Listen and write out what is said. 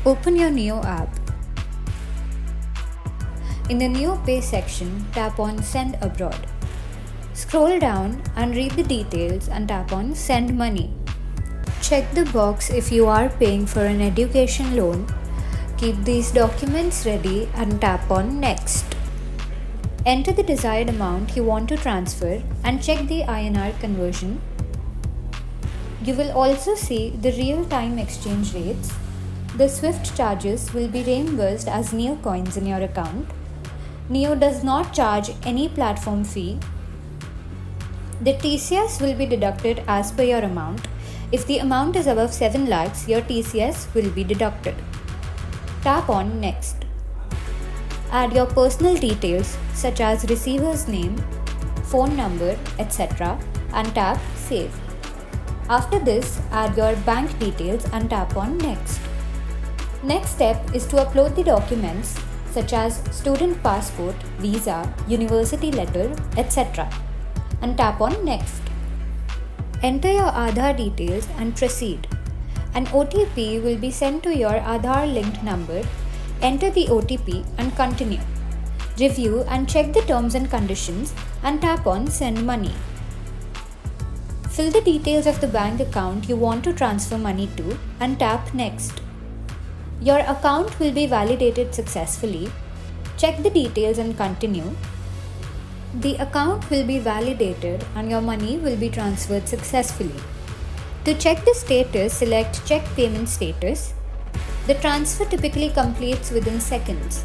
Open your Niyo app. In the Niyo Pay section, tap on Send Abroad. Scroll down and read the details and tap on Send Money. Check the box if you are paying for an education loan. Keep these documents ready and tap on Next. Enter the desired amount you want to transfer and check the INR conversion. You will also see the real-time exchange rates. The SWIFT charges will be reimbursed as Niyo coins in your account. Niyo does not charge any platform fee. The TCS will be deducted as per your amount. If the amount is above 7 lakhs, your TCS will be deducted. Tap on Next. Add your personal details such as receiver's name, phone number, etc. and tap Save. After this, add your bank details and tap on Next. Next step is to upload the documents such as student passport, visa, university letter, etc. and tap on Next. Enter your Aadhar details and proceed. An OTP will be sent to your Aadhar linked number. Enter the OTP and continue. Review and check the terms and conditions and tap on Send Money. Fill the details of the bank account you want to transfer money to and tap Next. Your account will be validated successfully. Check the details and continue. The account will be validated and your money will be transferred successfully. To check the status, select Check Payment Status. The transfer typically completes within seconds.